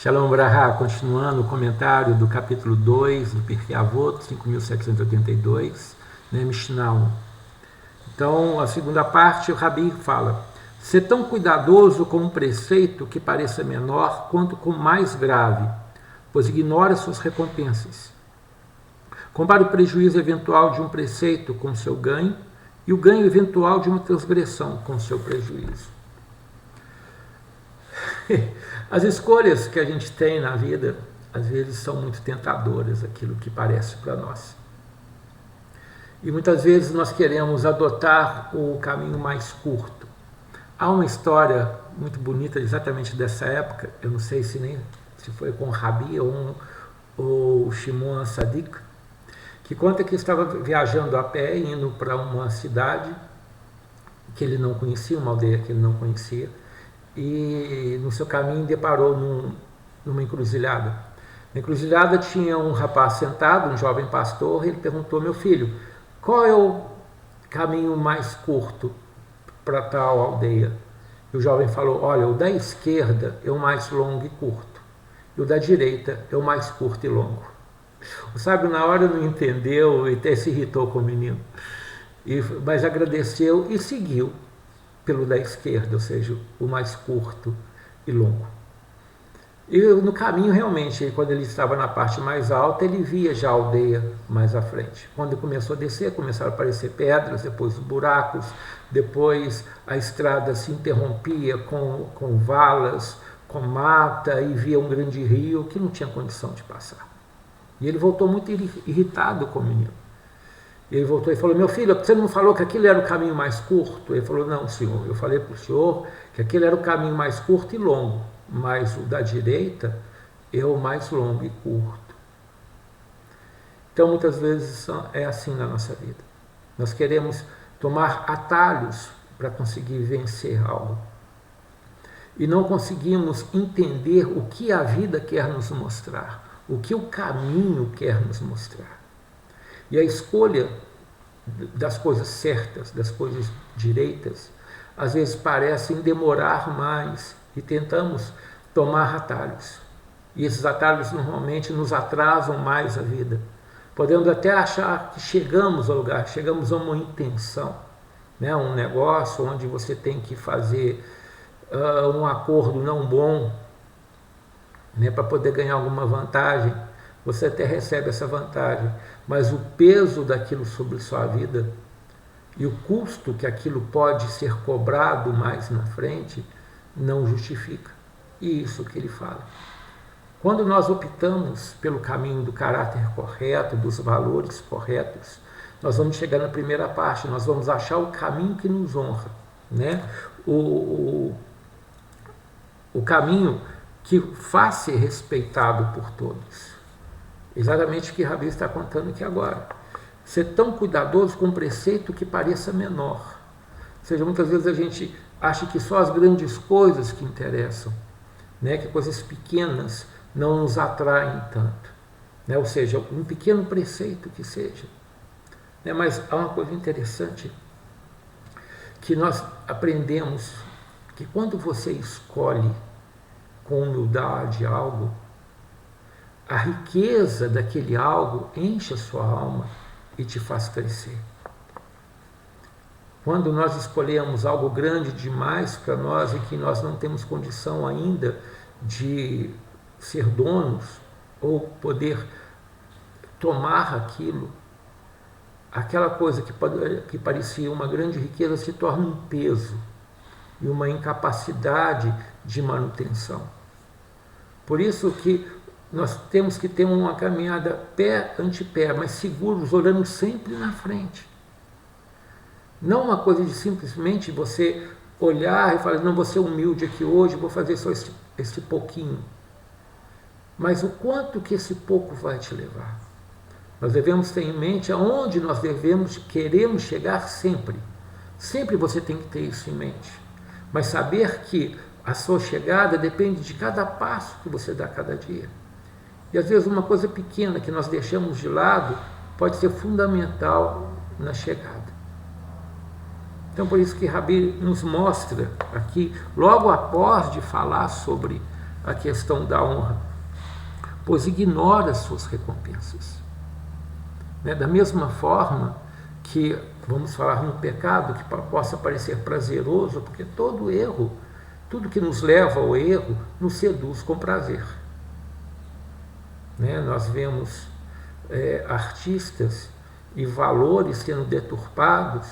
Shalom Brahá, continuando o comentário do capítulo 2 do Pirkei Avot, 5.782, né, Mishnah 1. Então, a segunda parte, o Rabi fala: ser tão cuidadoso com um preceito que pareça menor, quanto com mais grave, pois ignora suas recompensas. Compare o prejuízo eventual de um preceito com seu ganho e o ganho eventual de uma transgressão com seu prejuízo. As escolhas que a gente tem na vida, às vezes, são muito tentadoras, aquilo que parece para nós. E muitas vezes nós queremos adotar o caminho mais curto. Há uma história muito bonita exatamente dessa época, eu não sei se foi com o Rabi ou o Shimon Sadik, que conta que estava viajando a pé, indo para uma cidade que ele não conhecia, uma aldeia que ele não conhecia, e no seu caminho deparou numa encruzilhada. Na encruzilhada tinha um rapaz sentado, um jovem pastor, e ele perguntou: meu filho, qual é o caminho mais curto para tal aldeia? E o jovem falou: olha, o da esquerda é o mais longo e curto, e o da direita é o mais curto e longo. O sábio na hora não entendeu e até se irritou com o menino, mas agradeceu e seguiu pelo da esquerda, ou seja, o mais curto e longo. E no caminho, realmente, quando ele estava na parte mais alta, ele via já a aldeia mais à frente. Quando ele começou a descer, começaram a aparecer pedras, depois buracos, depois a estrada se interrompia com valas, com mata, e via um grande rio que não tinha condição de passar. E ele voltou muito irritado com o menino. Ele voltou e falou: meu filho, você não falou que aquele era o caminho mais curto? Ele falou: não, senhor, eu falei para o senhor que aquele era o caminho mais curto e longo, mas o da direita é o mais longo e curto. Então, muitas vezes é assim na nossa vida. Nós queremos tomar atalhos para conseguir vencer algo. E não conseguimos entender o que a vida quer nos mostrar, o que o caminho quer nos mostrar. E a escolha das coisas certas, das coisas direitas, às vezes parecem demorar mais e tentamos tomar atalhos. E esses atalhos normalmente nos atrasam mais a vida. Podemos até achar que chegamos ao lugar, chegamos a uma intenção, né? Um negócio onde você tem que fazer um acordo não bom, né, para poder ganhar alguma vantagem. Você até recebe essa vantagem, mas o peso daquilo sobre sua vida e o custo que aquilo pode ser cobrado mais na frente não justifica. E isso que ele fala. Quando nós optamos pelo caminho do caráter correto, dos valores corretos, nós vamos chegar na primeira parte, nós vamos achar o caminho que nos honra, né? O caminho que faz ser respeitado por todos. Exatamente o que Rabi está contando aqui agora. Ser tão cuidadoso com um preceito que pareça menor. Ou seja, muitas vezes a gente acha que só as grandes coisas que interessam, né? Que coisas pequenas não nos atraem tanto, né? Ou seja, um pequeno preceito que seja, né? Mas há uma coisa interessante que nós aprendemos, que quando você escolhe com humildade algo, a riqueza daquele algo enche a sua alma e te faz crescer. Quando nós escolhemos algo grande demais para nós e que nós não temos condição ainda de ser donos ou poder tomar aquilo, aquela coisa que parecia uma grande riqueza se torna um peso e uma incapacidade de manutenção. Por isso que nós temos que ter uma caminhada pé ante pé, mas seguros, olhando sempre na frente. Não uma coisa de simplesmente você olhar e falar: não, vou ser humilde aqui hoje, vou fazer só esse pouquinho. Mas o quanto que esse pouco vai te levar? Nós devemos ter em mente aonde nós queremos chegar sempre. Sempre você tem que ter isso em mente. Mas saber que a sua chegada depende de cada passo que você dá cada dia. E às vezes uma coisa pequena que nós deixamos de lado pode ser fundamental na chegada. Então, por isso que Rabi nos mostra aqui, logo após de falar sobre a questão da honra, pois ignora as suas recompensas. Da mesma forma que, vamos falar no pecado, que possa parecer prazeroso, porque todo erro, tudo que nos leva ao erro, nos seduz com prazer. Nós vemos artistas e valores sendo deturpados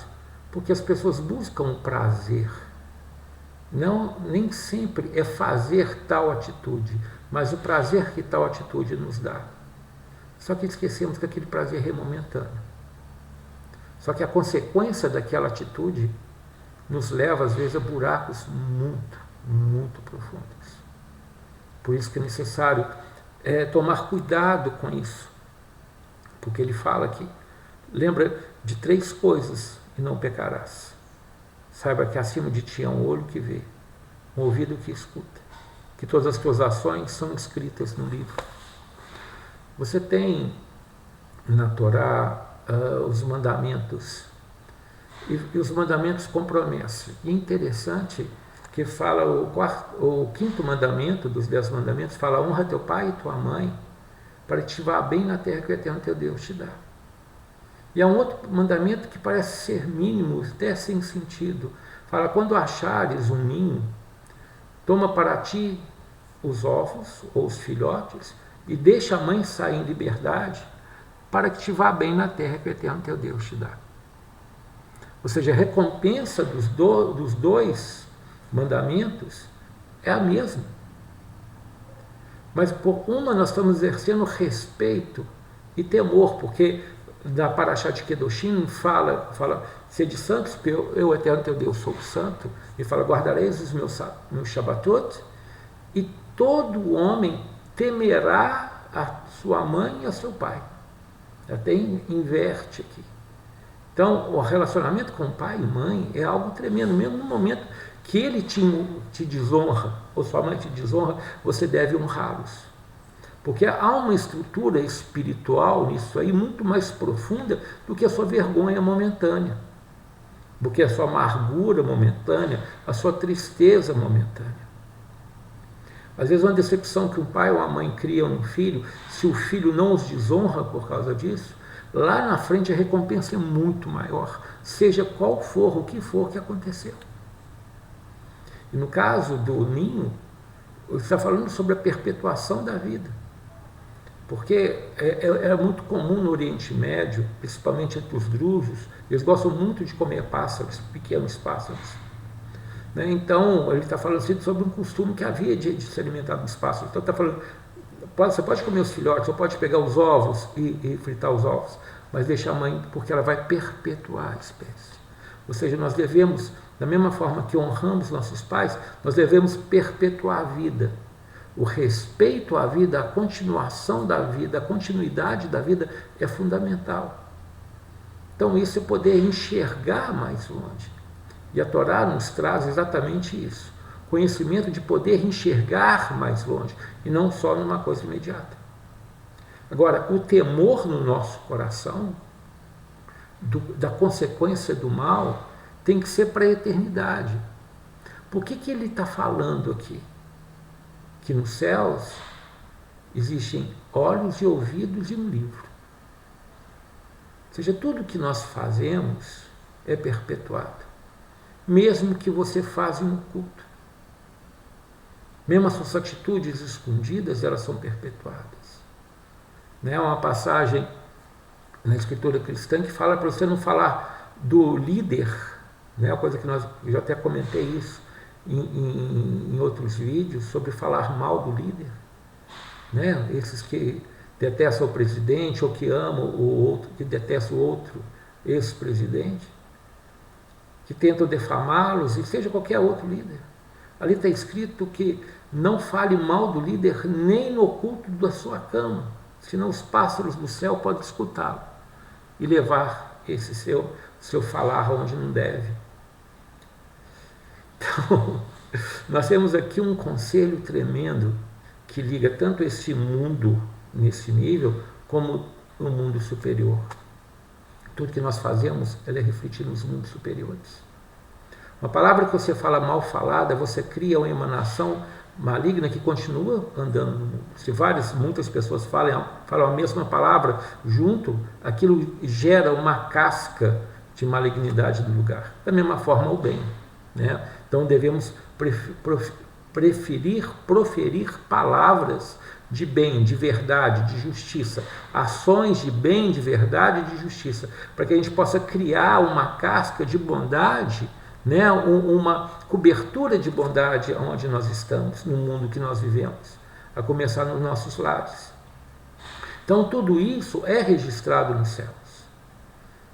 porque as pessoas buscam prazer. Não, nem sempre é fazer tal atitude, mas o prazer que tal atitude nos dá. Só que esquecemos que aquele prazer é momentâneo. Só que a consequência daquela atitude nos leva, às vezes, a buracos muito, muito profundos. Por isso que é necessário tomar cuidado com isso. Porque ele fala aqui, lembra de 3 coisas e não pecarás. Saiba que acima de ti é um olho que vê, um ouvido que escuta, que todas as tuas ações são escritas no livro. Você tem na Torá os mandamentos, e os mandamentos com promessa. E é interessante que fala o 5º mandamento dos 10 mandamentos, fala: honra teu pai e tua mãe, para que te vá bem na terra que o Eterno teu Deus te dá. E há um outro mandamento que parece ser mínimo, até sem sentido. Fala: quando achares um ninho, toma para ti os ovos ou os filhotes e deixa a mãe sair em liberdade, para que te vá bem na terra que o Eterno teu Deus te dá. Ou seja, a recompensa dos 2 mandamentos é a mesma. Mas por uma nós estamos exercendo respeito e temor, porque na Parashá de Kedoshim fala sede santos, porque eu, Eterno teu Deus, sou santo, e fala: guardareis os meus Shabbatot, e todo homem temerá a sua mãe e a seu pai. Até inverte aqui. Então, o relacionamento com pai e mãe é algo tremendo. Mesmo no momento que ele te desonra, ou sua mãe te desonra, você deve honrá-los. Porque há uma estrutura espiritual nisso aí muito mais profunda do que a sua vergonha momentânea, do que a sua amargura momentânea, a sua tristeza momentânea. Às vezes uma decepção que um pai ou a mãe criam no filho, se o filho não os desonra por causa disso, lá na frente a recompensa é muito maior, seja qual for, o que for que aconteceu. E no caso do ninho, ele está falando sobre a perpetuação da vida. Porque é muito comum no Oriente Médio, principalmente entre os drusos, eles gostam muito de comer pássaros, pequenos pássaros. Então, ele está falando assim sobre um costume que havia de se alimentar dos pássaros. Então, está falando, você pode comer os filhotes, ou pode pegar os ovos e fritar os ovos, mas deixa a mãe, porque ela vai perpetuar a espécie. Ou seja, nós devemos, da mesma forma que honramos nossos pais, nós devemos perpetuar a vida. O respeito à vida, a continuação da vida, a continuidade da vida é fundamental. Então, isso é poder enxergar mais longe. E a Torá nos traz exatamente isso. Conhecimento de poder enxergar mais longe, e não só numa coisa imediata. Agora, o temor no nosso coração, da consequência do mal, tem que ser para a eternidade. Por que ele está falando aqui? Que nos céus existem olhos e ouvidos e um livro. Ou seja, tudo que nós fazemos é perpetuado. Mesmo que você faça em oculto. Mesmo as suas atitudes escondidas, elas são perpetuadas. Há uma passagem na Escritura cristã que fala para você não falar do líder, uma coisa que eu já até comentei isso em outros vídeos, sobre falar mal do líder. Esses que detestam o presidente, ou que amam o outro, que detestam o outro ex-presidente, que tentam defamá-los, e seja qualquer outro líder. Ali está escrito que não fale mal do líder nem no oculto da sua cama, senão os pássaros do céu podem escutá-lo e levar esse seu falar onde não deve. Então, nós temos aqui um conselho tremendo que liga tanto esse mundo nesse nível como o mundo superior. Tudo que nós fazemos, ela é refletida nos mundos superiores. Uma palavra que você fala mal falada, você cria uma emanação maligna que continua andando no mundo. Se muitas pessoas falam a mesma palavra junto, aquilo gera uma casca de malignidade do lugar. Da mesma forma o bem, né? Então devemos proferir palavras de bem, de verdade, de justiça, ações de bem, de verdade e de justiça, para que a gente possa criar uma casca de bondade, né? Uma cobertura de bondade onde nós estamos, no mundo que nós vivemos, a começar nos nossos lares. Então tudo isso é registrado nos céus,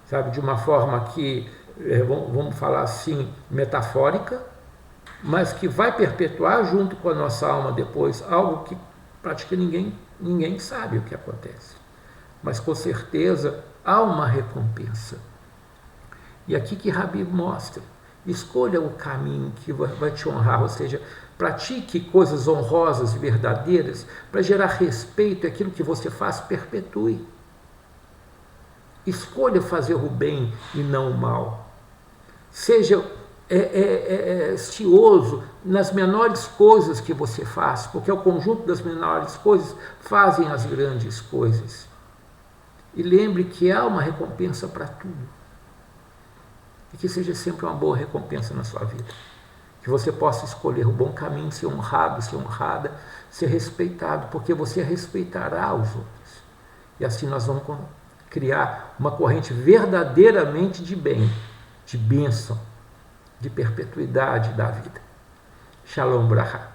sabe, de uma forma que, vamos falar assim, metafórica, mas que vai perpetuar junto com a nossa alma depois algo que praticamente ninguém sabe o que acontece. Mas com certeza há uma recompensa. E aqui que Rabi mostra, escolha o caminho que vai te honrar, ou seja, pratique coisas honrosas e verdadeiras para gerar respeito, e aquilo que você faz perpetue. Escolha fazer o bem e não o mal. Seja cioso nas menores coisas que você faz, porque é o conjunto das menores coisas fazem as grandes coisas. E lembre que há uma recompensa para tudo. E que seja sempre uma boa recompensa na sua vida. Que você possa escolher o bom caminho, ser honrado, ser honrada, ser respeitado, porque você respeitará os outros. E assim nós vamos criar uma corrente verdadeiramente de bem, de bênção, de perpetuidade da vida. Shalom Bracha.